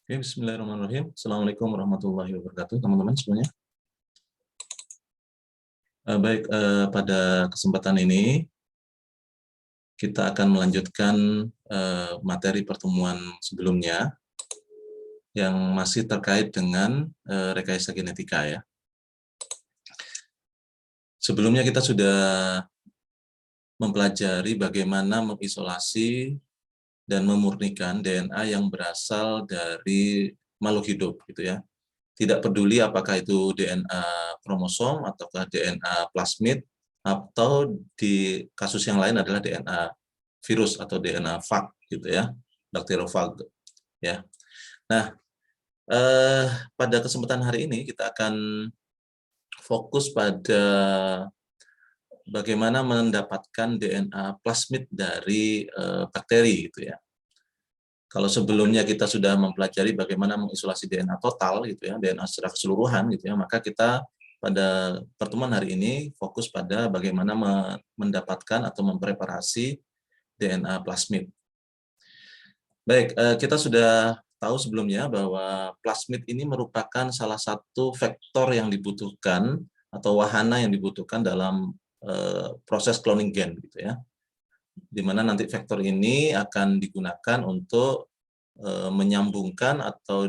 Oke, bismillahirrahmanirrahim. Assalamualaikum warahmatullahi wabarakatuh, teman-teman semuanya. Baik, pada kesempatan ini kita akan melanjutkan materi pertemuan sebelumnya yang masih terkait dengan rekayasa genetika ya. Sebelumnya kita sudah mempelajari bagaimana mengisolasi dan memurnikan DNA yang berasal dari makhluk hidup gitu ya. Tidak peduli apakah itu DNA kromosom ataukah DNA plasmid atau di kasus yang lain adalah DNA virus atau DNA fag gitu ya, bakteriofag ya. Nah, pada kesempatan hari ini kita akan fokus pada bagaimana mendapatkan DNA plasmid dari bakteri gitu ya. Kalau sebelumnya kita sudah mempelajari bagaimana mengisolasi DNA total gitu ya, DNA secara keseluruhan gitu ya, maka kita pada pertemuan hari ini fokus pada bagaimana mendapatkan atau mempreparasi DNA plasmid. Baik, kita sudah tahu sebelumnya bahwa plasmid ini merupakan salah satu vektor yang dibutuhkan atau wahana yang dibutuhkan dalam proses cloning gen gitu ya. Di mana nanti vektor ini akan digunakan untuk menyambungkan atau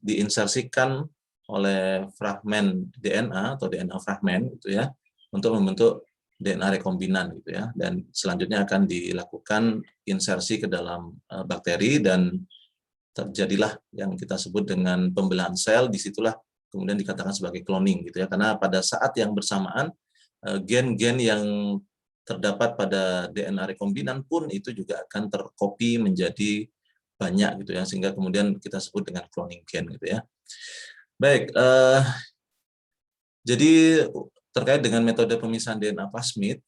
diinsersikan oleh fragmen DNA atau DNA fragmen gitu ya untuk membentuk DNA rekombinan gitu ya, dan selanjutnya akan dilakukan insersi ke dalam bakteri dan terjadilah yang kita sebut dengan pembelahan sel. Disitulah kemudian dikatakan sebagai cloning gitu ya, karena pada saat yang bersamaan gen-gen yang terdapat pada DNA rekombinan pun itu juga akan tercopy menjadi banyak gitu ya, sehingga kemudian kita sebut dengan cloning gen gitu ya. Baik, jadi terkait dengan metode pemisahan DNA plasmid,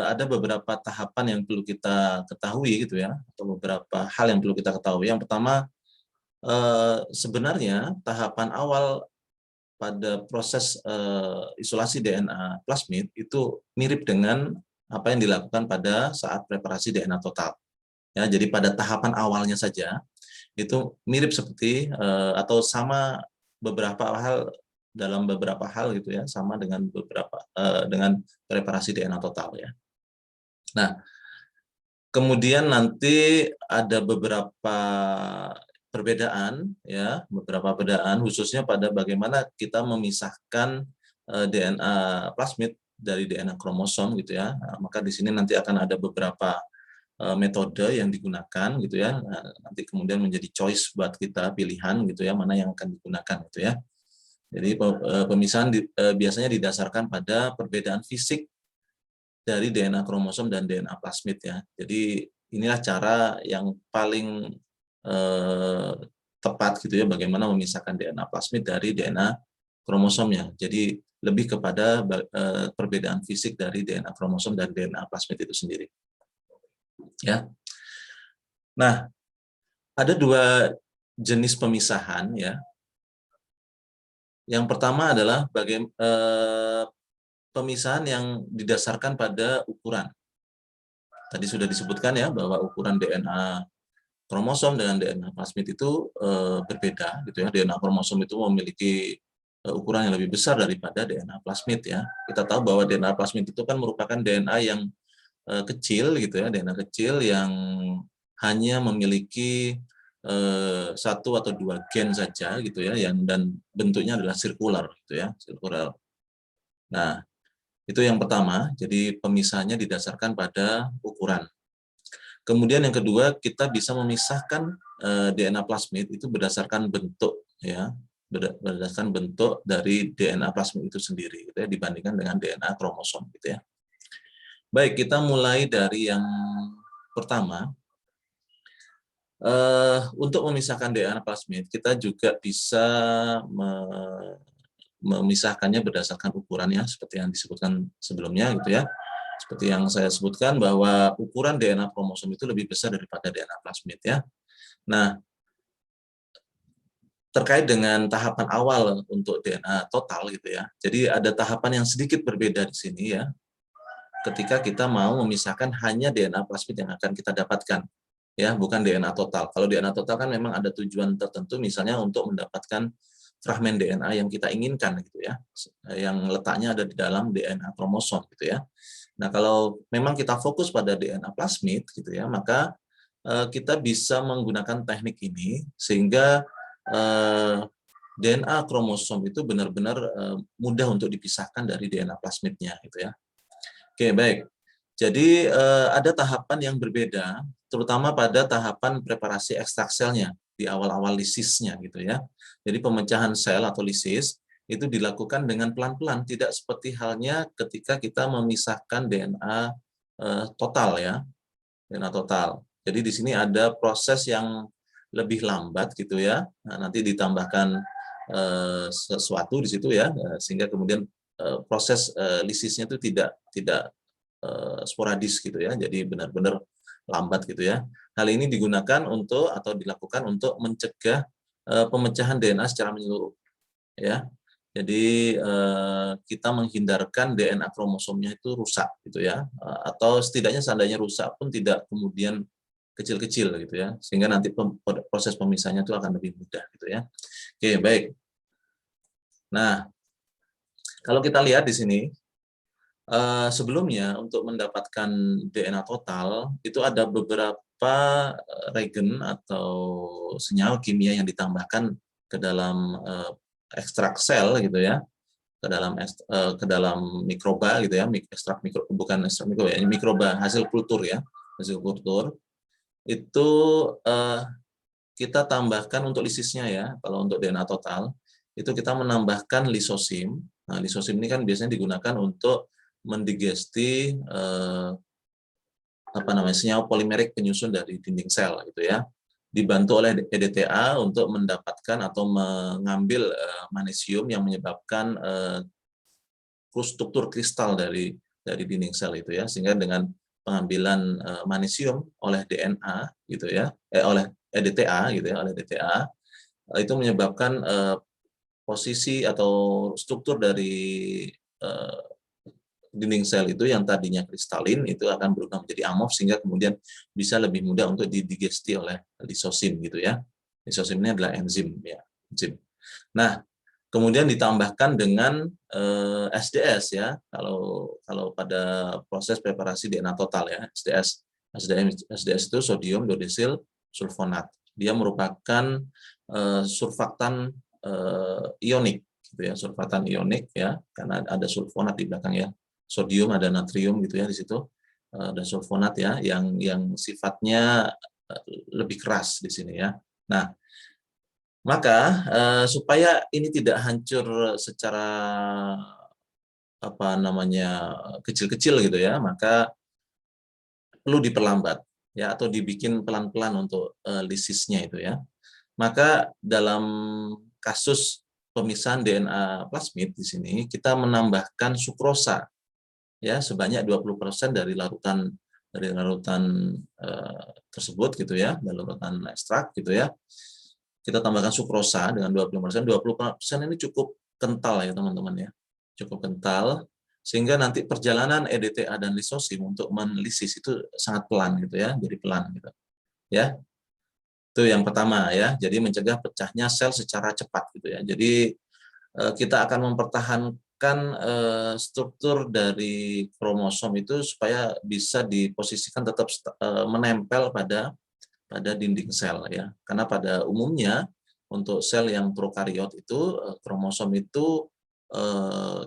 ada beberapa tahapan yang perlu kita ketahui gitu ya, atau beberapa hal yang perlu kita ketahui. Yang pertama, sebenarnya tahapan awal pada proses isolasi DNA plasmid itu mirip dengan apa yang dilakukan pada saat preparasi DNA total. Ya, jadi pada tahapan awalnya saja itu mirip seperti atau sama beberapa hal, dalam beberapa hal gitu ya, sama dengan beberapa dengan preparasi DNA total ya. Nah, kemudian nanti ada beberapa perbedaan ya, beberapa perbedaan khususnya pada bagaimana kita memisahkan DNA plasmid dari DNA kromosom gitu ya. Nah, maka di sini nanti akan ada beberapa metode yang digunakan gitu ya. Nah, nanti kemudian menjadi choice buat kita, pilihan gitu ya, mana yang akan digunakan gitu ya. Jadi pemisahan biasanya didasarkan pada perbedaan fisik dari DNA kromosom dan DNA plasmid ya. Jadi inilah cara yang paling tepat gitu ya, bagaimana memisahkan DNA plasmid dari DNA kromosomnya. Jadi lebih kepada perbedaan fisik dari DNA kromosom dan DNA plasmid itu sendiri. Ya. Nah, ada dua jenis pemisahan ya. Yang pertama adalah pemisahan yang didasarkan pada ukuran. Tadi sudah disebutkan ya bahwa ukuran DNA kromosom dengan DNA plasmid itu berbeda gitu ya. DNA kromosom itu memiliki ukuran yang lebih besar daripada DNA plasmid ya. Kita tahu bahwa DNA plasmid itu kan merupakan DNA yang kecil gitu ya, DNA kecil yang hanya memiliki satu atau dua gen saja gitu ya, yang dan bentuknya adalah sirkular gitu ya, sirkular. Nah, itu yang pertama, jadi pemisahannya didasarkan pada ukuran. Kemudian yang kedua, kita bisa memisahkan DNA plasmid itu berdasarkan bentuk ya, berdasarkan bentuk dari DNA plasmid itu sendiri gitu ya, dibandingkan dengan DNA kromosom gitu ya. Baik, kita mulai dari yang pertama. Untuk memisahkan DNA plasmid, kita juga bisa memisahkannya berdasarkan ukurannya seperti yang disebutkan sebelumnya gitu ya. Seperti yang saya sebutkan bahwa ukuran DNA kromosom itu lebih besar daripada DNA plasmid ya. Nah, terkait dengan tahapan awal untuk DNA total gitu ya. Jadi ada tahapan yang sedikit berbeda di sini ya. Ketika kita mau memisahkan hanya DNA plasmid yang akan kita dapatkan. ya, bukan DNA total. Kalau DNA total kan memang ada tujuan tertentu, misalnya untuk mendapatkan fragmen DNA yang kita inginkan gitu ya, yang letaknya ada di dalam DNA kromosom gitu ya. Nah, kalau memang kita fokus pada DNA plasmid gitu ya, maka kita bisa menggunakan teknik ini sehingga DNA kromosom itu benar-benar mudah untuk dipisahkan dari DNA plasmidnya gitu ya. Oke, baik. Jadi ada tahapan yang berbeda, terutama pada tahapan preparasi ekstrak selnya di awal-awal lisisnya gitu ya. Jadi pemecahan sel atau lisis itu dilakukan dengan pelan-pelan, tidak seperti halnya ketika kita memisahkan DNA total ya, DNA total. Jadi di sini ada proses yang lebih lambat gitu ya. Nah, nanti ditambahkan sesuatu di situ ya, sehingga kemudian proses lisisnya itu tidak sporadis gitu ya, jadi benar-benar lambat gitu ya. Hal ini digunakan untuk atau dilakukan untuk mencegah pemecahan DNA secara menyeluruh ya. Jadi kita menghindarkan DNA kromosomnya itu rusak gitu ya, atau setidaknya seandainya rusak pun tidak kemudian kecil-kecil gitu ya, sehingga nanti proses pemisahannya itu akan lebih mudah gitu ya. Oke, baik. Nah, kalau kita lihat di sini, sebelumnya untuk mendapatkan DNA total itu ada beberapa regen atau senyawa kimia yang ditambahkan ke dalam ekstrak sel gitu ya, ke dalam mikroba gitu ya, ekstrak mikro, bukan ekstrak mikroba ya, mikroba hasil kultur ya, hasil kultur itu kita tambahkan untuk lisisnya ya. Kalau untuk DNA total itu kita menambahkan lisosim. Nah, lisosim ini kan biasanya digunakan untuk mendigesti senyawa polimerik penyusun dari dinding sel gitu ya. Dibantu oleh EDTA untuk mendapatkan atau mengambil magnesium yang menyebabkan struktur kristal dari dinding sel itu ya, sehingga dengan pengambilan magnesium oleh DNA gitu ya, oleh EDTA gitu ya, oleh DTA itu menyebabkan posisi atau struktur dari dinding sel itu yang tadinya kristalin itu akan berubah menjadi amorf, sehingga kemudian bisa lebih mudah untuk didigesti oleh lisosim gitu ya. Lisosim ini adalah enzim ya, enzim. Nah, kemudian ditambahkan dengan SDS ya. Kalau pada proses preparasi DNA total ya, SDS itu sodium dodesil sulfonat. Dia merupakan surfaktan ionik gitu ya, surfaktan ionik ya, karena ada sulfonat di belakang ya. Sodium, ada natrium gitu ya di situ, dan sulfonat ya, yang sifatnya lebih keras di sini ya. Nah, maka supaya ini tidak hancur secara kecil-kecil gitu ya, maka perlu diperlambat ya, atau dibikin pelan-pelan untuk lisisnya itu ya. Maka dalam kasus pemisahan DNA plasmid di sini kita menambahkan sukrosa ya sebanyak 20% dari larutan tersebut gitu ya, dari larutan ekstrak gitu ya. Kita tambahkan sukrosa dengan 20%. 20% ini cukup kental ya teman-teman ya. Cukup kental sehingga nanti perjalanan EDTA dan lisosim untuk menelisis itu sangat pelan gitu ya, jadi pelan gitu. Ya. Itu yang pertama ya. Jadi mencegah pecahnya sel secara cepat gitu ya. Jadi kita akan mempertahankan struktur dari kromosom itu supaya bisa diposisikan tetap menempel pada dinding sel ya. Karena pada umumnya untuk sel yang prokariot itu kromosom itu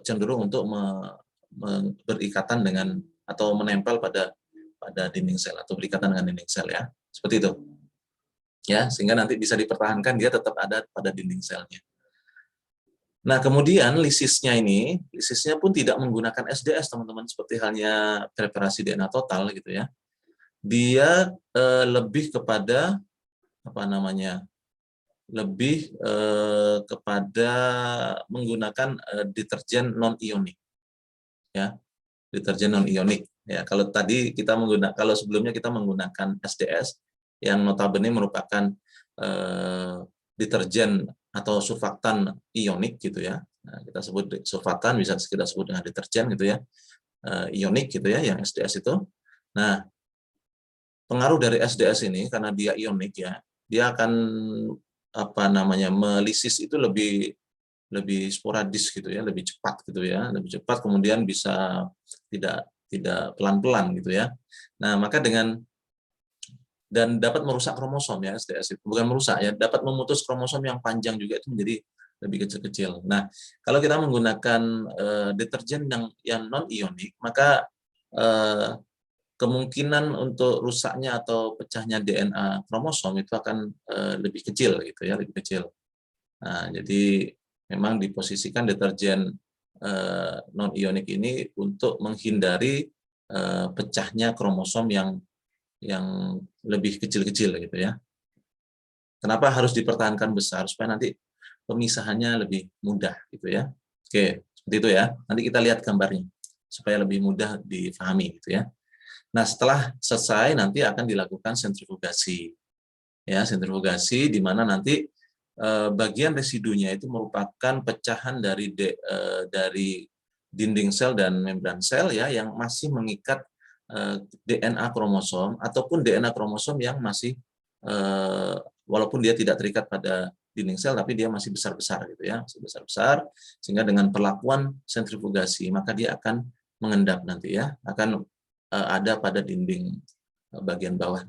cenderung untuk berikatan dengan atau menempel pada dinding sel atau berikatan dengan dinding sel ya. Seperti itu. Ya, sehingga nanti bisa dipertahankan dia tetap ada pada dinding selnya. Nah, kemudian lisisnya pun tidak menggunakan SDS, teman-teman, seperti halnya preparasi DNA total gitu ya. Dia lebih kepada kepada menggunakan deterjen non ionik ya, deterjen non ionik ya. Kalau sebelumnya kita menggunakan SDS yang notabene merupakan deterjen atau surfaktan ionik gitu ya. Nah, kita sebut surfaktan, bisa kita sebut dengan deterjen gitu ya, ionik gitu ya, yang SDS itu. Nah, pengaruh dari SDS ini karena dia ionik ya, dia akan melisis itu lebih sporadis gitu ya, lebih cepat gitu ya, lebih cepat kemudian bisa tidak tidak pelan-pelan gitu ya. Nah, maka dan dapat merusak kromosom ya SDS itu, bukan merusak ya, dapat memutus kromosom yang panjang juga itu menjadi lebih kecil-kecil. Nah, kalau kita menggunakan deterjen yang non ionik, maka eh, kemungkinan untuk rusaknya atau pecahnya DNA kromosom itu akan lebih kecil gitu ya, lebih kecil. Nah, jadi memang diposisikan deterjen non ionik ini untuk menghindari pecahnya kromosom yang lebih kecil-kecil gitu ya. Kenapa harus dipertahankan besar supaya nanti pemisahannya lebih mudah gitu ya. Oke, seperti itu ya. Nanti kita lihat gambarnya supaya lebih mudah difahami gitu ya. Nah, setelah selesai nanti akan dilakukan sentrifugasi. Ya, sentrifugasi di mana nanti bagian residunya itu merupakan pecahan dari dinding sel dan membran sel ya yang masih mengikat DNA kromosom ataupun DNA kromosom yang masih walaupun dia tidak terikat pada dinding sel tapi dia masih besar-besar gitu ya, masih besar-besar sehingga dengan perlakuan sentrifugasi maka dia akan mengendap nanti ya, akan ada pada dinding bagian bawah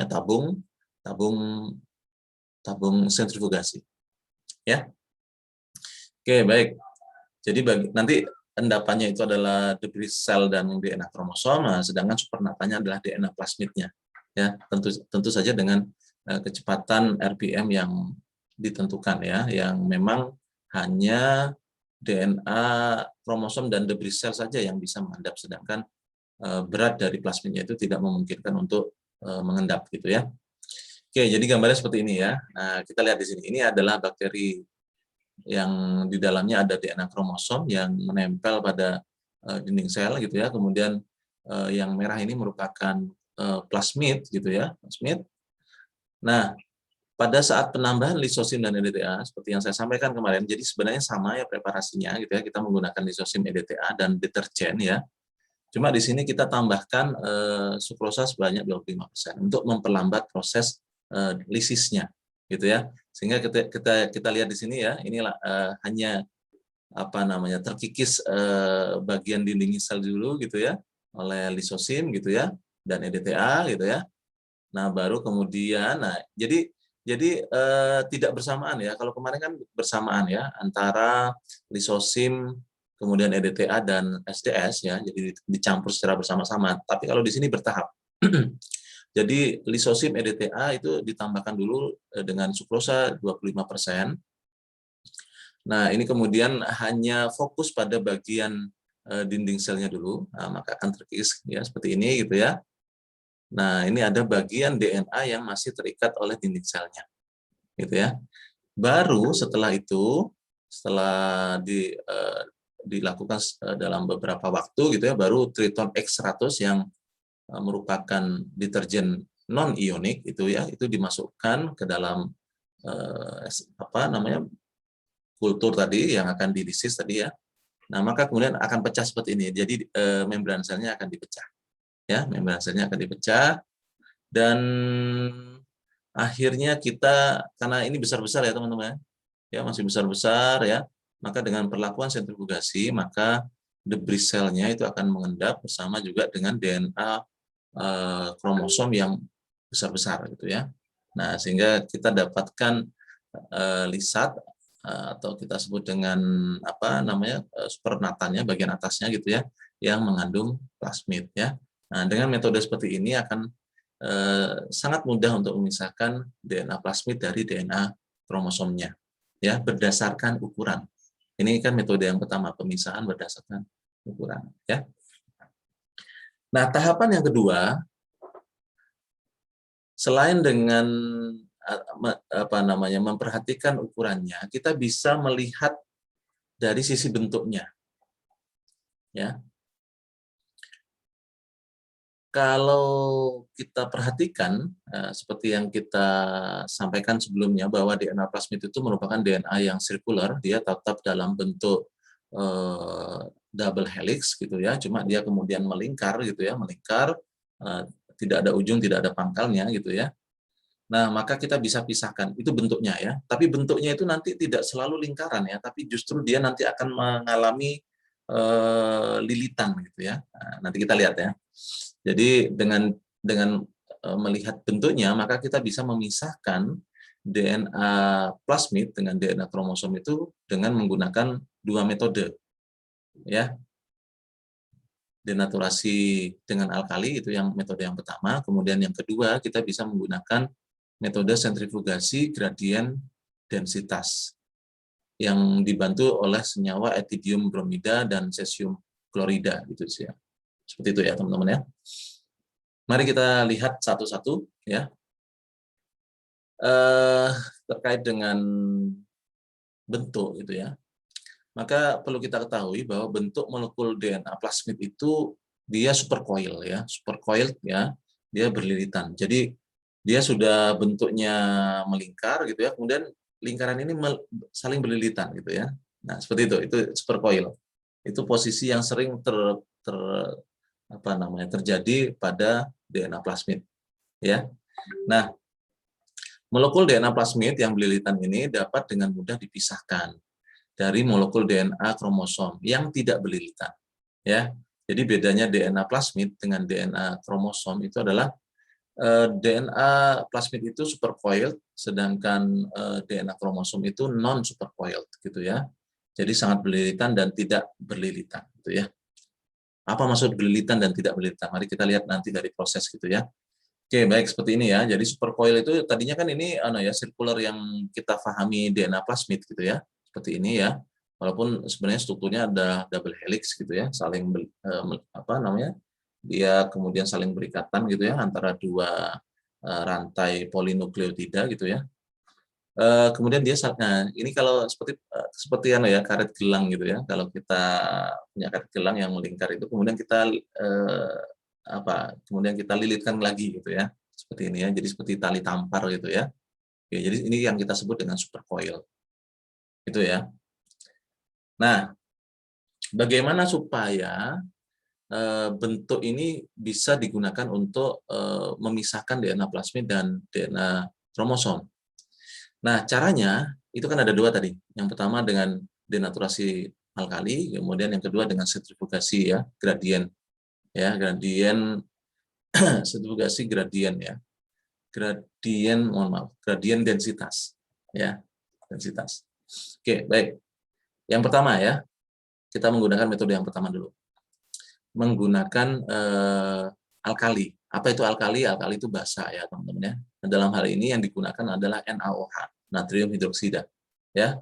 tabung tabung tabung sentrifugasi ya. Oke, baik. Jadi nanti endapannya itu adalah debris sel dan DNA kromosom, nah, sedangkan supernatanya adalah DNA plasmidnya. Ya, tentu saja dengan kecepatan RPM yang ditentukan ya, yang memang hanya DNA kromosom dan debris sel saja yang bisa mengendap, sedangkan berat dari plasmidnya itu tidak memungkinkan untuk mengendap gitu ya. Oke, jadi gambarnya seperti ini ya. Nah, kita lihat di sini. Ini adalah bakteri yang di dalamnya ada DNA kromosom yang menempel pada dinding sel gitu ya. Kemudian yang merah ini merupakan plasmid gitu ya, plasmid. Nah, pada saat penambahan lisosim dan EDTA seperti yang saya sampaikan kemarin, jadi sebenarnya sama ya preparasinya gitu ya. Kita menggunakan lisosim, EDTA dan deterjen ya. Cuma di sini kita tambahkan sukrosa sebanyak 25% untuk memperlambat proses lisisnya gitu ya. Sehingga kita lihat di sini ya, inilah hanya terkikis bagian dinding sel dulu gitu ya oleh lisosim gitu ya dan EDTA gitu ya. Nah, baru kemudian jadi tidak bersamaan ya. Kalau kemarin kan bersamaan ya antara lisosim kemudian EDTA dan SDS ya. Jadi dicampur secara bersama-sama. Tapi kalau di sini bertahap. Jadi lisosim EDTA itu ditambahkan dulu dengan sukrosa 25%. Nah, ini kemudian hanya fokus pada bagian dinding selnya dulu. Nah, maka akan terkikis ya seperti ini gitu ya. Nah, ini ada bagian DNA yang masih terikat oleh dinding selnya. Gitu ya. Baru setelah itu, setelah dilakukan dalam beberapa waktu gitu ya, baru Triton X100 yang merupakan deterjen non ionik itu ya, itu dimasukkan ke dalam kultur tadi yang akan dilisis tadi ya. Nah, maka kemudian akan pecah seperti ini. Jadi membran selnya akan dipecah. Ya, membran selnya akan dipecah dan akhirnya kita, karena ini besar-besar ya teman-teman, ya masih besar-besar ya, maka dengan perlakuan sentrifugasi maka debris selnya itu akan mengendap bersama juga dengan DNA kromosom yang besar-besar gitu ya. Nah, sehingga kita dapatkan lisat atau kita sebut dengan supernatannya bagian atasnya gitu ya, yang mengandung plasmid ya. Nah, dengan metode seperti ini akan sangat mudah untuk memisahkan DNA plasmid dari DNA kromosomnya ya berdasarkan ukuran. Ini kan metode yang pertama, pemisahan berdasarkan ukuran ya. Nah, tahapan yang kedua, selain dengan memperhatikan ukurannya, kita bisa melihat dari sisi bentuknya ya. Kalau kita perhatikan, seperti yang kita sampaikan sebelumnya, bahwa DNA plasmid itu merupakan DNA yang sirkular, dia tetap dalam bentuk double helix gitu ya, cuma dia kemudian melingkar gitu ya, melingkar eh, tidak ada ujung, tidak ada pangkalnya gitu ya. Nah, maka kita bisa pisahkan, itu bentuknya ya. Tapi bentuknya itu nanti tidak selalu lingkaran ya, tapi justru dia nanti akan mengalami lilitan gitu ya. Nah, nanti kita lihat ya. Jadi dengan melihat bentuknya, maka kita bisa memisahkan DNA plasmid dengan DNA kromosom itu dengan menggunakan dua metode ya. Denaturasi dengan alkali itu yang metode yang pertama, kemudian yang kedua kita bisa menggunakan metode sentrifugasi gradien densitas yang dibantu oleh senyawa etidium bromida dan cesium klorida gitu sih ya. Seperti itu ya teman-teman ya. Mari kita lihat satu-satu ya. Terkait dengan bentuk gitu ya. Maka perlu kita ketahui bahwa bentuk molekul DNA plasmid itu dia supercoil ya, supercoil ya, dia berlilitan. Jadi dia sudah bentuknya melingkar gitu ya, kemudian lingkaran ini saling berlilitan gitu ya. Nah, seperti itu supercoil. Itu posisi yang sering terjadi pada DNA plasmid ya. Nah, molekul DNA plasmid yang berlilitan ini dapat dengan mudah dipisahkan dari molekul DNA kromosom yang tidak berlilitan. Ya, jadi bedanya DNA plasmid dengan DNA kromosom itu adalah DNA plasmid itu supercoiled, sedangkan DNA kromosom itu non supercoiled, gitu ya. Jadi sangat berlilitan dan tidak berlilitan, gitu ya. Apa maksud berlilitan dan tidak berlilitan? Mari kita lihat nanti dari proses, gitu ya. Oke, baik seperti ini ya. Jadi supercoil itu tadinya kan ini sirkular yang kita pahami DNA plasmid gitu ya. Seperti ini ya. Walaupun sebenarnya strukturnya ada double helix gitu ya, saling dia kemudian saling berikatan gitu ya antara dua rantai polinukleotida gitu ya. Kemudian dia ini kalau seperti karet gelang gitu ya. Kalau kita punya karet gelang yang melingkar itu kemudian kita kemudian kita lilitkan lagi gitu ya. Seperti ini ya. Jadi seperti tali tampar gitu ya. Oke, jadi ini yang kita sebut dengan supercoil. Itu ya. Nah, bagaimana supaya bentuk ini bisa digunakan untuk memisahkan DNA plasmid dan DNA kromosom. Nah, caranya itu kan ada dua tadi. Yang pertama dengan denaturasi alkali, kemudian yang kedua dengan sentrifugasi ya, gradien. Ya, gradien sentrifugasi gradien ya. Gradien densitas ya, densitas. Oke, baik. Yang pertama ya, kita menggunakan metode yang pertama dulu. Menggunakan alkali. Apa itu alkali? Alkali itu basa ya, teman-teman ya. Nah, dalam hal ini yang digunakan adalah NaOH, natrium hidroksida. Ya.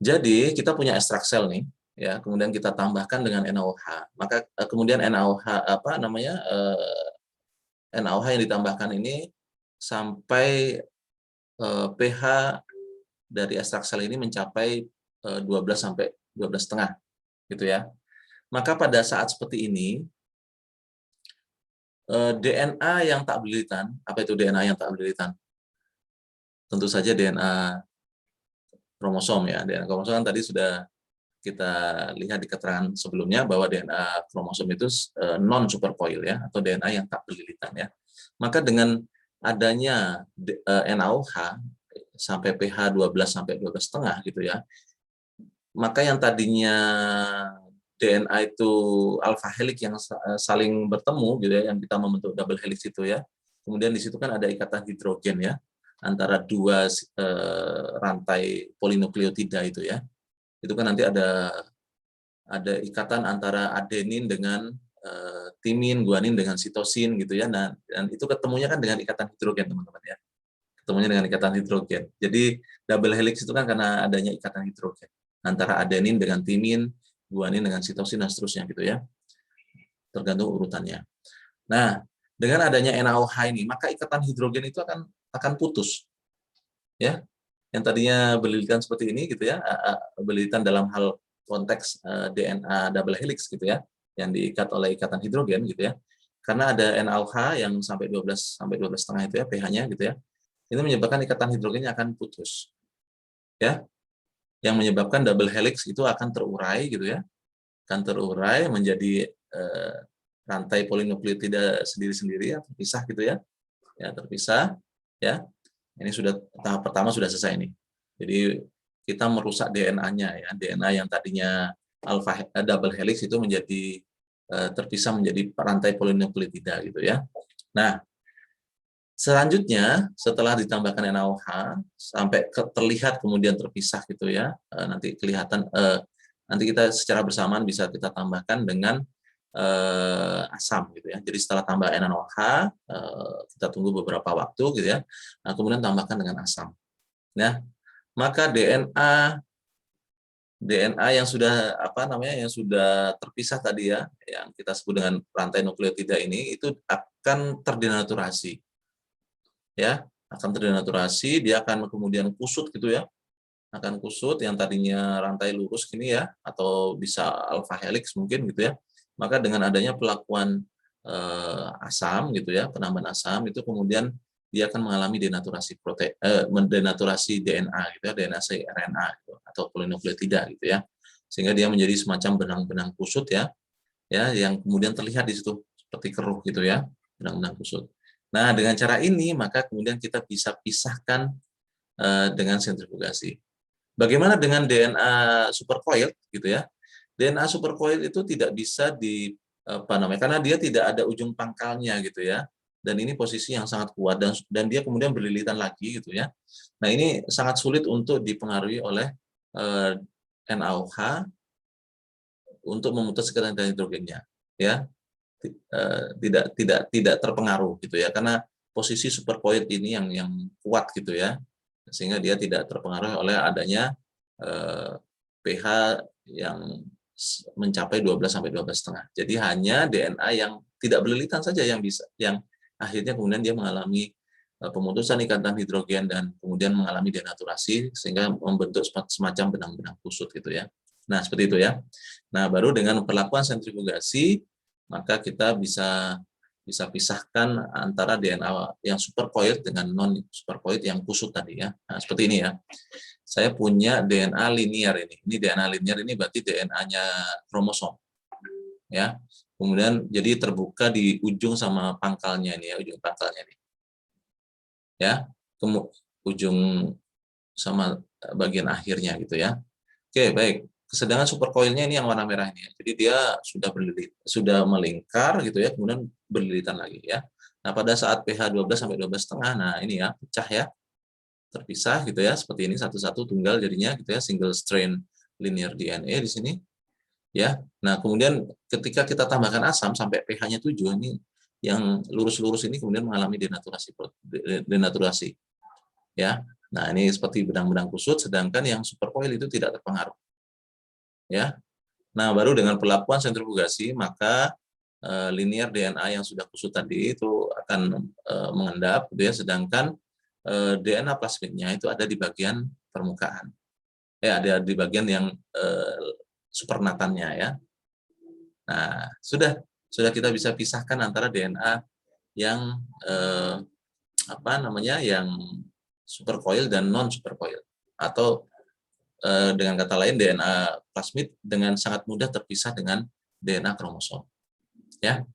Jadi, kita punya ekstrak sel nih, ya, kemudian kita tambahkan dengan NaOH. Maka kemudian NaOH NaOH yang ditambahkan ini sampai pH dari ekstrak sel ini mencapai 12 sampai 12,5 gitu ya. Maka pada saat seperti ini DNA yang tak berlilitan, apa itu DNA yang tak berlilitan? Tentu saja DNA kromosom ya. DNA kromosom kan tadi sudah kita lihat di keterangan sebelumnya bahwa DNA kromosom itu non supercoil ya, atau DNA yang tak berlilitan ya. Maka dengan adanya NaOH sampai pH 12 sampai 12,5 gitu ya, maka yang tadinya DNA itu alpha helix yang saling bertemu gitu ya, yang kita membentuk double helix itu ya. Kemudian di situ kan ada ikatan hidrogen ya antara dua rantai polinukleotida itu ya. Itu kan nanti ada ikatan antara adenin dengan timin, guanin dengan sitosin gitu ya. Nah, dan itu ketemunya kan dengan ikatan hidrogen teman-teman ya. Ketemunya dengan ikatan hidrogen. Jadi double helix itu kan karena adanya ikatan hidrogen antara adenin dengan timin, guanin dengan sitosin dan seterusnya gitu ya. Tergantung urutannya. Nah, dengan adanya NaOH ini, maka ikatan hidrogen itu akan putus. Ya. Yang tadinya berlilitan seperti ini gitu ya, berlilitan dalam hal konteks DNA double helix gitu ya, yang diikat oleh ikatan hidrogen gitu ya. Karena ada NaOH yang sampai 12 sampai 12,5 itu ya pH-nya gitu ya. Ini menyebabkan ikatan hidrogennya akan putus. Ya. Yang menyebabkan double helix itu akan terurai gitu ya. Akan terurai menjadi rantai polinukleotida sendiri-sendiri ya, terpisah gitu ya. Ya, terpisah ya. Ini sudah tahap pertama sudah selesai nih. Jadi kita merusak DNA-nya ya. DNA yang tadinya double helix itu menjadi terpisah menjadi rantai polinukleotida gitu ya. Nah, selanjutnya setelah ditambahkan NaOH sampai terlihat kemudian terpisah gitu ya. Nanti kelihatan nanti kita secara bersamaan bisa kita tambahkan dengan asam gitu ya. Jadi setelah tambah NaOH kita tunggu beberapa waktu gitu ya. Nah, kemudian tambahkan dengan asam. Nah, maka DNA yang sudah yang sudah terpisah tadi ya, yang kita sebut dengan rantai nukleotida ini itu akan terdenaturasi. Ya, akan terdenaturasi, dia akan kemudian kusut gitu ya. Akan kusut yang tadinya rantai lurus gini ya, atau bisa alpha helix mungkin gitu ya. Maka dengan adanya pelakuan asam gitu ya, penambahan asam itu kemudian dia akan mengalami denaturasi denaturasi DNA gitu ya, denaturasi RNA gitu, atau polinukleotida gitu ya. Sehingga dia menjadi semacam benang-benang kusut ya, yang kemudian terlihat di situ seperti keruh gitu ya, benang-benang kusut. Nah, dengan cara ini maka kemudian kita bisa pisahkan dengan sentrifugasi. Bagaimana dengan DNA supercoiled gitu ya? DNA supercoiled itu tidak bisa karena dia tidak ada ujung pangkalnya gitu ya. Dan ini posisi yang sangat kuat dan dia kemudian berlilitan lagi gitu ya. Nah, ini sangat sulit untuk dipengaruhi oleh NaOH untuk memutus ikatan hidrogennya ya. Tidak terpengaruh gitu ya, karena posisi supercoiled ini yang kuat gitu ya, sehingga dia tidak terpengaruh oleh adanya pH yang mencapai 12 sampai 12,5. Jadi hanya DNA yang tidak berlilitan saja yang akhirnya kemudian dia mengalami pemutusan ikatan hidrogen dan kemudian mengalami denaturasi sehingga membentuk semacam benang-benang kusut gitu ya. Nah, seperti itu ya. Nah, baru dengan perlakuan sentrifugasi maka kita bisa pisahkan antara DNA yang supercoiled dengan non supercoiled yang kusut tadi ya. Nah, seperti ini ya. Saya punya DNA linear ini. Ini DNA linear ini berarti DNA-nya kromosom. Ya. Kemudian jadi terbuka di ujung sama pangkalnya ini ya, ujung pangkalnya ini. Ya. Ujung sama bagian akhirnya gitu ya. Oke, baik. Sedangkan supercoilnya ini yang warna merah ini. Jadi dia sudah melingkar gitu ya, kemudian berlilitan lagi ya. Nah, pada saat pH 12 sampai 12,5, nah ini ya, pecah ya. Terpisah gitu ya, seperti ini satu-satu tunggal jadinya gitu ya, single strain linear DNA di sini. Ya. Nah, kemudian ketika kita tambahkan asam sampai pH-nya 7 ini yang lurus-lurus ini kemudian mengalami denaturasi. Ya. Nah, ini seperti benang-benang kusut sedangkan yang supercoil itu tidak terpengaruh. Ya. Nah, baru dengan perlakuan sentrifugasi maka linear DNA yang sudah kusut tadi itu akan mengendap gitu ya, sedangkan DNA plasmidnya itu ada di bagian permukaan. Ya, ada di bagian yang supernatannya ya. Nah, sudah kita bisa pisahkan antara DNA yang yang supercoil dan non supercoil, atau dengan kata lain DNA plasmid dengan sangat mudah terpisah dengan DNA kromosom. Ya.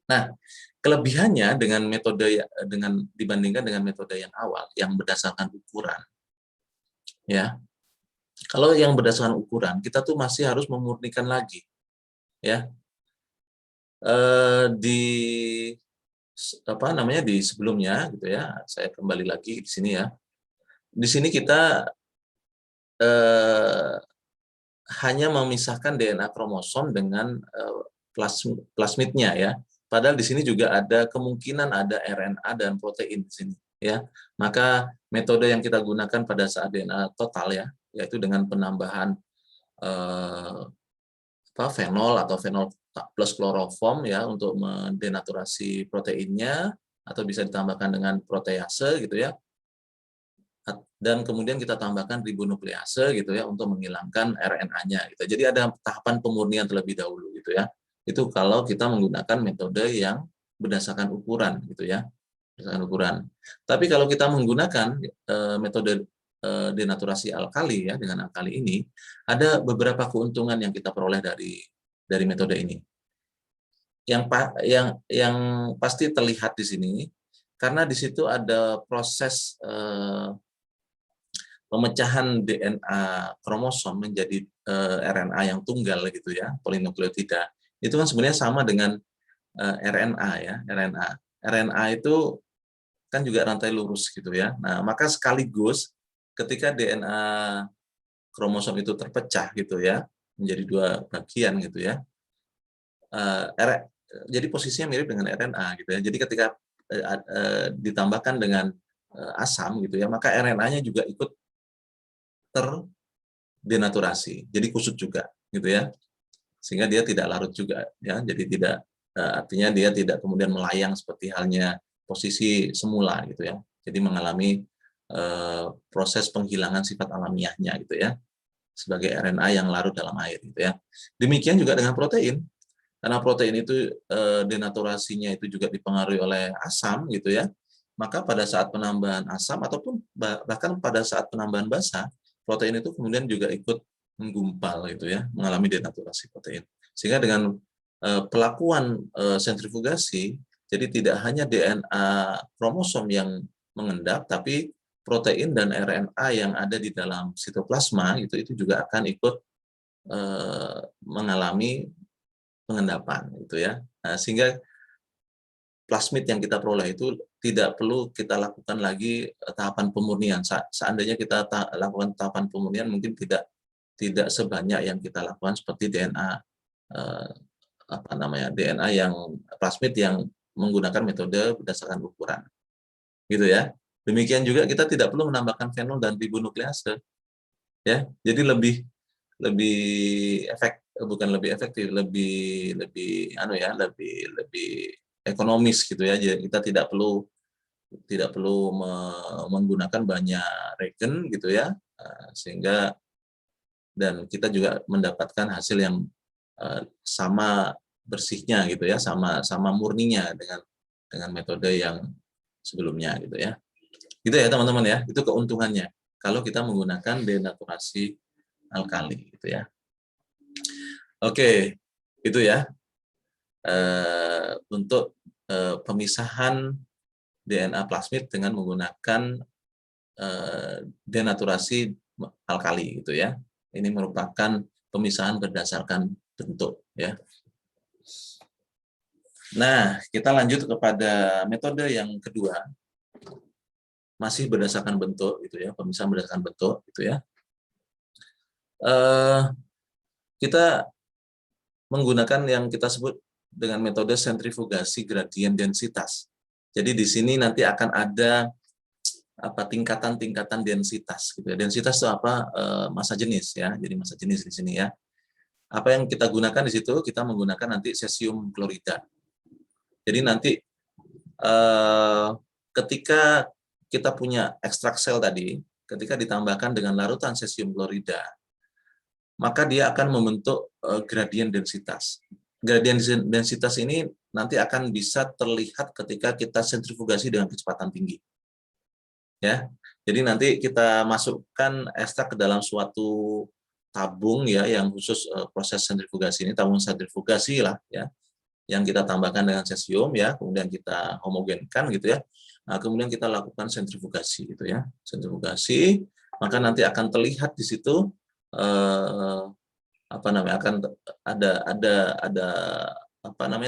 Nah, kelebihannya dengan metode dibandingkan dengan metode yang awal yang berdasarkan ukuran. Ya. Kalau yang berdasarkan ukuran, kita tuh masih harus memurnikan lagi. Ya. Di sebelumnya gitu ya. Saya kembali lagi di sini ya. Di sini kita hanya memisahkan DNA kromosom dengan plasmidnya ya. Padahal di sini juga ada kemungkinan ada RNA dan protein di sini ya. Maka metode yang kita gunakan pada saat DNA total ya, yaitu dengan penambahan fenol atau fenol plus kloroform ya untuk mendenaturasi proteinnya, atau bisa ditambahkan dengan protease gitu ya. Dan kemudian kita tambahkan ribonuklease gitu ya untuk menghilangkan RNA-nya gitu. Jadi ada tahapan pemurnian terlebih dahulu gitu ya. Itu kalau kita menggunakan metode yang berdasarkan ukuran gitu ya. Berdasarkan ukuran. Tapi kalau kita menggunakan metode denaturasi alkali ya, dengan alkali ini ada beberapa keuntungan yang kita peroleh dari metode ini. yang pasti terlihat di sini karena di situ ada proses pemecahan DNA kromosom menjadi RNA yang tunggal gitu ya, polinukleotida. Itu kan sebenarnya sama dengan RNA ya, RNA. RNA itu kan juga rantai lurus gitu ya. Nah, maka sekaligus ketika DNA kromosom itu terpecah gitu ya, menjadi dua bagian gitu ya. Jadi posisinya mirip dengan RNA gitu ya. Jadi ketika ditambahkan dengan asam gitu ya, maka RNA-nya juga ikut terdenaturasi. Jadi kusut juga gitu ya. Sehingga dia tidak larut juga ya. Jadi tidak artinya dia tidak kemudian melayang seperti halnya posisi semula gitu ya. Jadi mengalami proses penghilangan sifat alamiahnya gitu ya, sebagai RNA yang larut dalam air gitu ya. Demikian juga dengan protein. Karena protein itu denaturasinya itu juga dipengaruhi oleh asam gitu ya. Maka pada saat penambahan asam ataupun bahkan pada saat penambahan basa, protein itu kemudian juga ikut menggumpal gitu ya, mengalami denaturasi protein. Sehingga dengan pelakuan sentrifugasi, jadi tidak hanya DNA kromosom yang mengendap, tapi protein dan RNA yang ada di dalam sitoplasma itu juga akan ikut mengalami pengendapan gitu ya. Nah, sehingga plasmid yang kita peroleh itu tidak perlu kita lakukan lagi tahapan pemurnian. Seandainya kita lakukan tahapan pemurnian mungkin tidak sebanyak yang kita lakukan seperti DNA DNA yang plasmid yang menggunakan metode berdasarkan ukuran. Gitu ya. Demikian juga kita tidak perlu menambahkan fenol dan ribonuklease ya. Jadi lebih lebih bukan lebih efektif, lebih lebih ekonomis gitu ya. Jadi kita tidak perlu menggunakan banyak regen gitu ya, sehingga dan kita juga mendapatkan hasil yang sama bersihnya gitu ya, sama murninya dengan metode yang sebelumnya gitu ya. Gitu ya teman-teman ya, itu keuntungannya kalau kita menggunakan denaturasi alkali gitu ya. Oke, itu ya untuk pemisahan DNA plasmid dengan menggunakan denaturasi alkali gitu ya. Ini merupakan pemisahan berdasarkan bentuk ya. Nah, kita lanjut kepada metode yang kedua, masih berdasarkan bentuk gitu ya, pemisahan berdasarkan bentuk gitu ya. Kita menggunakan yang kita sebut dengan metode sentrifugasi gradien densitas. Jadi di sini nanti akan ada tingkatan-tingkatan densitas gitu ya. Densitas itu apa? Massa jenis ya. Jadi massa jenis di sini ya. Apa yang kita gunakan di situ? Kita menggunakan nanti cesium klorida. Jadi nanti ketika kita punya ekstrak sel tadi, ketika ditambahkan dengan larutan cesium klorida, maka dia akan membentuk gradien densitas. Gradien densitas ini nanti akan bisa terlihat ketika kita sentrifugasi dengan kecepatan tinggi. Ya, jadi nanti kita masukkan ekstrak ke dalam suatu tabung ya yang khusus proses sentrifugasi ini, tabung sentrifugasi lah ya, yang kita tambahkan dengan cesium ya, kemudian kita homogenkan gitu ya. Nah, kemudian kita lakukan sentrifugasi gitu ya, sentrifugasi, maka nanti akan terlihat di situ akan ada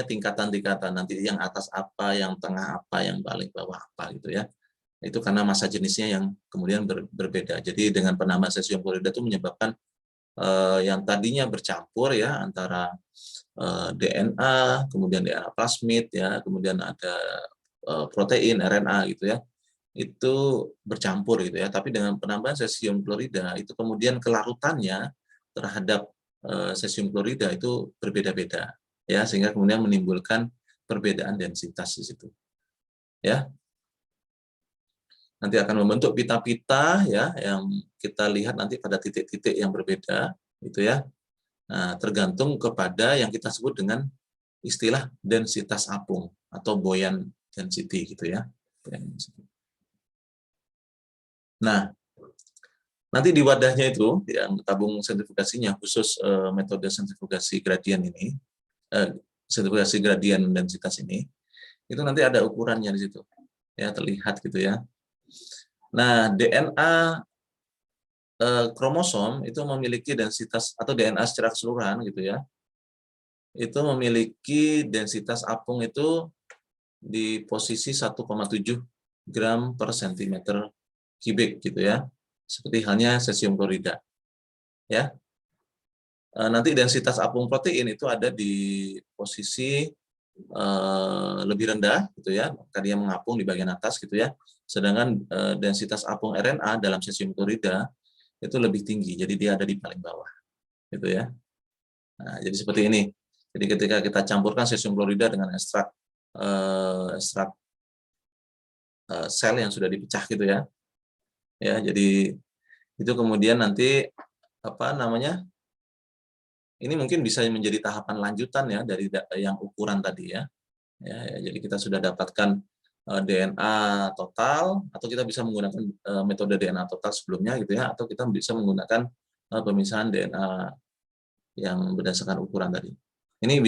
tingkatan-tingkatan nanti yang atas apa, yang tengah apa, yang paling bawah apa gitu ya. Itu karena massa jenisnya yang kemudian berbeda. Jadi dengan penambahan cesium klorida itu menyebabkan yang tadinya bercampur ya antara DNA, kemudian DNA plasmid ya, kemudian ada protein, RNA gitu ya. Itu bercampur gitu ya. Tapi dengan penambahan cesium klorida itu kemudian kelarutannya terhadap cesium klorida itu berbeda-beda ya, sehingga kemudian menimbulkan perbedaan densitas di situ. Ya. Nanti akan membentuk pita-pita ya yang kita lihat nanti pada titik-titik yang berbeda gitu ya. Nah, tergantung kepada yang kita sebut dengan istilah densitas apung atau buoyant density gitu ya. Nah, nanti di wadahnya itu yang tabung sentrifugasinya khusus metode sentrifugasi gradien ini sentrifugasi gradien densitas ini, itu nanti ada ukurannya di situ, ya terlihat gitu ya. Nah, DNA kromosom itu memiliki densitas atau DNA secara keseluruhan gitu ya, itu memiliki densitas apung itu di posisi 1,7 gram per sentimeter kubik gitu ya, seperti halnya cesium klorida ya. Nanti densitas apung protein itu ada di posisi lebih rendah gitu ya, maka dia mengapung di bagian atas gitu ya. Sedangkan densitas apung RNA dalam cesium klorida itu lebih tinggi, jadi dia ada di paling bawah gitu ya. Nah, jadi seperti ini. Jadi ketika kita campurkan cesium klorida dengan ekstrak sel yang sudah dipecah gitu ya, jadi itu kemudian nanti apa namanya? Ini mungkin bisa menjadi tahapan lanjutan ya dari yang ukuran tadi ya. Jadi kita sudah dapatkan DNA total, atau kita bisa menggunakan metode DNA total sebelumnya gitu ya, atau kita bisa menggunakan pemisahan DNA yang berdasarkan ukuran tadi. Ini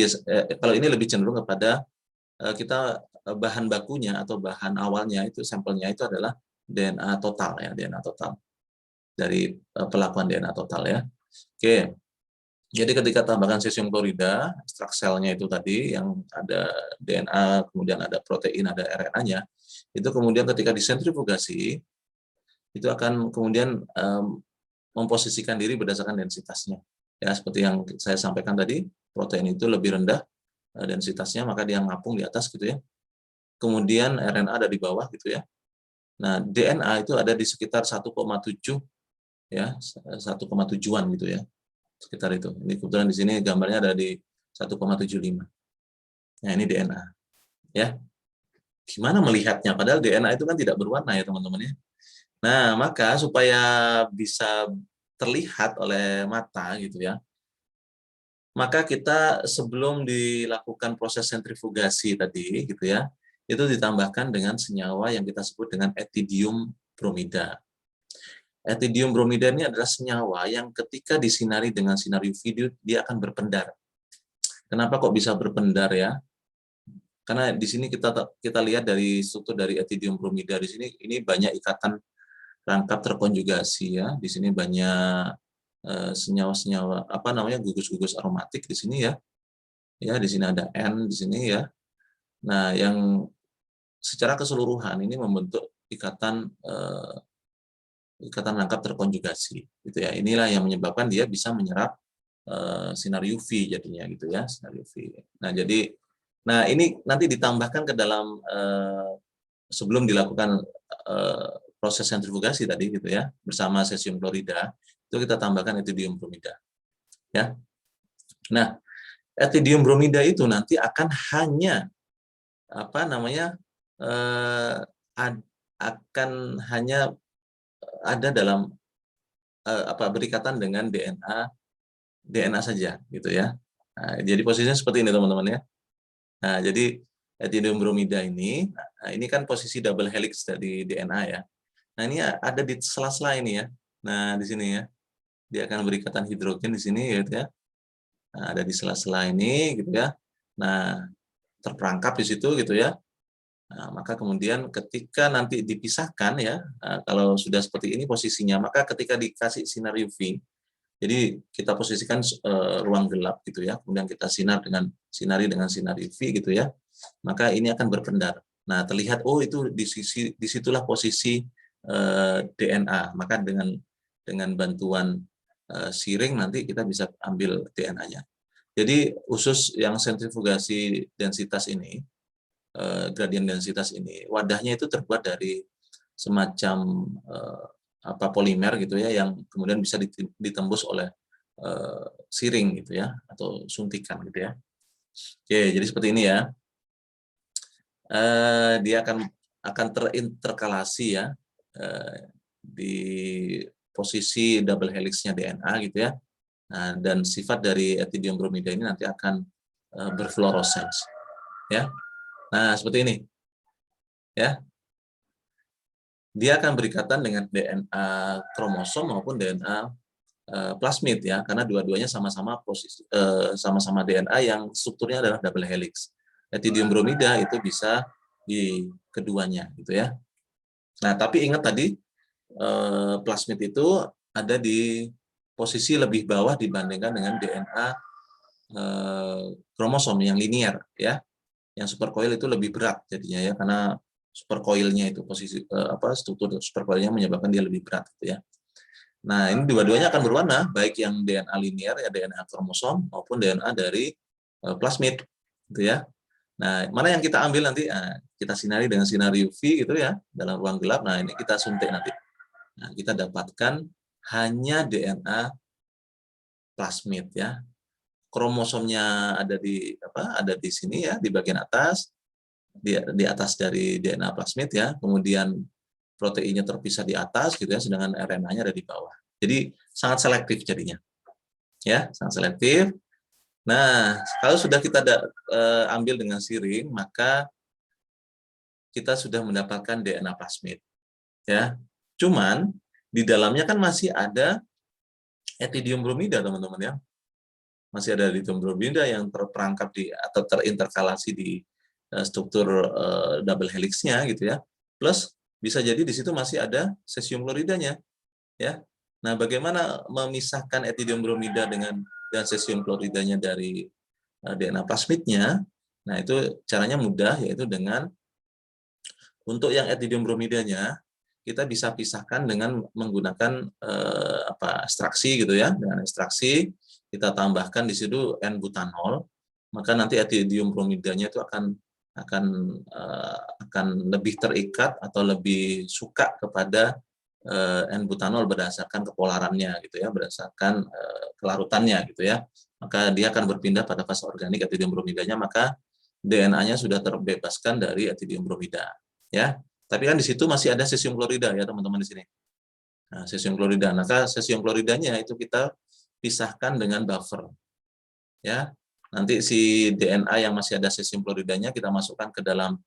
kalau ini lebih cenderung kepada kita bahan bakunya atau bahan awalnya itu sampelnya itu adalah DNA total ya, DNA total dari pelakuan DNA total ya. Oke. Jadi ketika tambahkan cesium klorida, ekstrak selnya itu tadi yang ada DNA, kemudian ada protein, ada RNA-nya, itu kemudian ketika disentrifugasi, itu akan kemudian memposisikan diri berdasarkan densitasnya. Ya, seperti yang saya sampaikan tadi, protein itu lebih rendah densitasnya, maka dia ngapung di atas gitu ya. Kemudian RNA ada di bawah gitu ya. Nah, DNA itu ada di sekitar 1,7 ya, 1,7-an gitu ya. Sekitar itu. Ini kebetulan di sini gambarnya ada di 1,75. Nah, ini DNA. Ya. Gimana melihatnya? Padahal DNA itu kan tidak berwarna ya, teman-teman ya. Nah, maka supaya bisa terlihat oleh mata gitu ya, maka kita sebelum dilakukan proses sentrifugasi tadi gitu ya, itu ditambahkan dengan senyawa yang kita sebut dengan etidium bromida. Etidium bromida ini adalah senyawa yang ketika disinari dengan sinar UV dia akan berpendar. Kenapa kok bisa berpendar ya? Karena di sini kita lihat dari struktur dari etidium bromida di sini ini banyak ikatan rangkap terkonjugasi ya. Di sini banyak senyawa-senyawa apa namanya gugus-gugus aromatik di sini ya. Ya, di sini ada N di sini ya. Nah, yang secara keseluruhan ini membentuk ikatan ikatan rangkap terkonjugasi gitu ya. Inilah yang menyebabkan dia bisa menyerap sinar UV jadinya gitu ya, sinar UV. Nah ini nanti ditambahkan ke dalam sebelum dilakukan proses sentrifugasi tadi gitu ya, bersama cesium klorida itu kita tambahkan etidium bromida ya. Nah, etidium bromida itu nanti akan hanya apa namanya akan hanya ada dalam berikatan dengan DNA saja gitu ya. Nah, jadi posisinya seperti ini teman-teman ya. Nah, jadi etidium bromida ini kan posisi double helix dari DNA ya. Nah, ini ada di sela-sela ini ya. Nah, di sini ya. Dia akan berikatan hidrogen di sini gitu ya. Nah, ada di sela-sela ini gitu ya. Nah, terperangkap di situ gitu ya. Nah, maka kemudian ketika nanti dipisahkan ya, kalau sudah seperti ini posisinya, maka ketika dikasih sinar UV, jadi kita posisikan ruang gelap gitu ya, kemudian kita sinari dengan sinar UV gitu ya, maka ini akan berpendar. Nah, terlihat oh itu disitulah posisi DNA. Maka dengan bantuan siring nanti kita bisa ambil DNA-nya. Jadi khusus yang sentrifugasi densitas ini, gradien densitas ini, wadahnya itu terbuat dari semacam polimer gitu ya, yang kemudian bisa ditembus oleh siring gitu ya, atau suntikan gitu ya. Oke, jadi seperti ini ya. Dia akan terinterkalasi ya di posisi double helixnya DNA gitu ya. Nah, dan sifat dari etidium bromida ini nanti akan berfluorescence ya. Nah, seperti ini ya. Dia akan berikatan dengan DNA kromosom maupun DNA plasmid ya, karena dua-duanya sama-sama sama-sama DNA yang strukturnya adalah double helix. Ethidium bromida itu bisa di keduanya gitu ya. Nah, tapi ingat tadi plasmid itu ada di posisi lebih bawah dibandingkan dengan DNA kromosom yang linear ya. Yang supercoil itu lebih berat jadinya ya, karena supercoilnya itu posisi struktur supercoilnya menyebabkan dia lebih berat gitu ya. Nah, ini dua-duanya akan berwarna, baik yang DNA linear ya, DNA kromosom maupun DNA dari plasmid gitu ya. Nah, mana yang kita ambil nanti? Nah, kita sinari dengan sinar UV gitu ya, dalam ruang gelap. Nah, ini kita suntik nanti. Nah, kita dapatkan hanya DNA plasmid ya. Kromosomnya ada di Ada di sini ya, di bagian atas, di atas dari DNA plasmid ya. Kemudian proteinnya terpisah di atas gitu ya, sedangkan RNA-nya ada di bawah. Jadi sangat selektif jadinya. Ya, sangat selektif. Nah, kalau sudah kita ambil dengan siring, maka kita sudah mendapatkan DNA plasmid. Ya, cuman di dalamnya kan masih ada ethidium bromida, teman-teman ya. Masih ada ethidium bromida yang terperangkap atau terinterkalasi di struktur double helix-nya gitu ya. Plus bisa jadi di situ masih ada cesium kloridanya, ya. Nah, bagaimana memisahkan ethidium bromida dan cesium kloridanya dari DNA plasmidnya? Nah, itu caranya mudah, yaitu dengan untuk yang ethidium bromidanya kita bisa pisahkan dengan menggunakan ekstraksi gitu ya. Dengan ekstraksi kita tambahkan di situ N-butanol, maka nanti ethidium bromidanya itu akan lebih terikat atau lebih suka kepada N-butanol berdasarkan kepolarannya gitu ya, berdasarkan kelarutannya gitu ya. Maka dia akan berpindah pada fase organik ethidium bromidanya, maka DNA-nya sudah terbebaskan dari ethidium bromida ya. Tapi kan di situ masih ada cesium klorida ya teman-teman di sini. Nah, cesium klorida. Maka cesium kloridanya itu kita pisahkan dengan buffer ya. Nanti si DNA yang masih ada cesium kloridanya kita masukkan ke dalam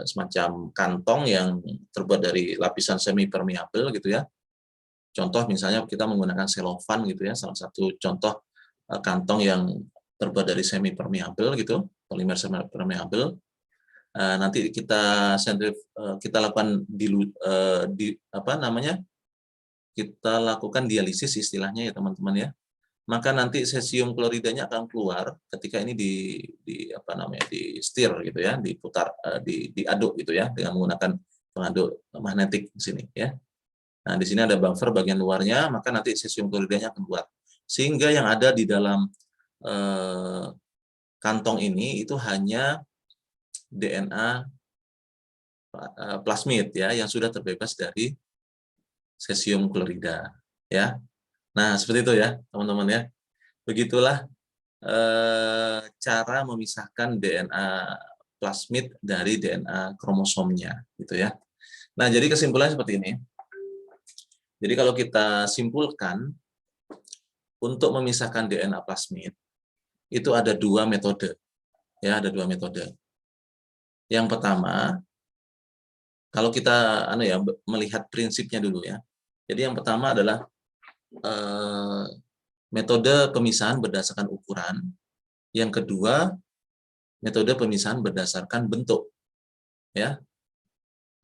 semacam kantong yang terbuat dari lapisan semi permeabel gitu ya. Contoh misalnya kita menggunakan selofan gitu ya, salah satu contoh kantong yang terbuat dari semi permeabel gitu, polimer semi permeabel. Nanti kita lakukan kita lakukan dialisis istilahnya ya teman-teman ya. Maka nanti cesium kloridanya akan keluar ketika ini di stir gitu ya, diputar, diaduk gitu ya, dengan menggunakan pengaduk magnetik di sini ya. Nah, di sini ada buffer bagian luarnya, maka nanti cesium kloridanya akan keluar. Sehingga yang ada di dalam kantong ini itu hanya DNA plasmid ya, yang sudah terbebas dari cesium klorida ya. Nah, seperti itu ya, teman-teman ya. Begitulah cara memisahkan DNA plasmid dari DNA kromosomnya gitu ya. Nah, jadi kesimpulannya seperti ini. Jadi kalau kita simpulkan, untuk memisahkan DNA plasmid itu ada dua metode. Ya, ada dua metode. Yang pertama, kalau kita melihat prinsipnya dulu ya. Jadi yang pertama adalah metode pemisahan berdasarkan ukuran. Yang kedua, metode pemisahan berdasarkan bentuk. Ya.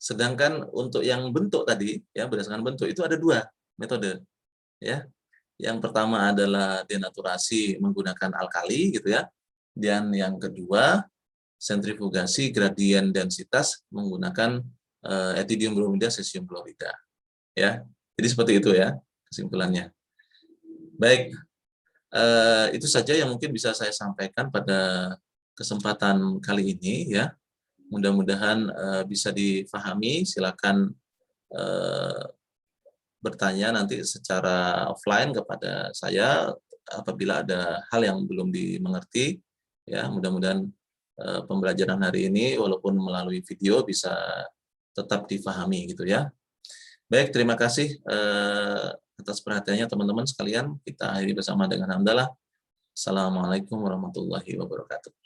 Sedangkan untuk yang bentuk tadi, ya berdasarkan bentuk itu ada dua metode. Ya. Yang pertama adalah denaturasi menggunakan alkali gitu ya. Dan yang kedua, sentrifugasi gradien densitas menggunakan ethidium bromida cesium klorida. Ya. Jadi seperti itu ya kesimpulannya. Baik, itu saja yang mungkin bisa saya sampaikan pada kesempatan kali ini ya. Mudah-mudahan bisa difahami. Silakan bertanya nanti secara offline kepada saya apabila ada hal yang belum dimengerti. Ya, mudah-mudahan pembelajaran hari ini walaupun melalui video bisa tetap difahami gitu ya. Baik, terima kasih atas perhatiannya teman-teman sekalian. Kita akhiri bersama dengan hamdalah. Assalamualaikum warahmatullahi wabarakatuh.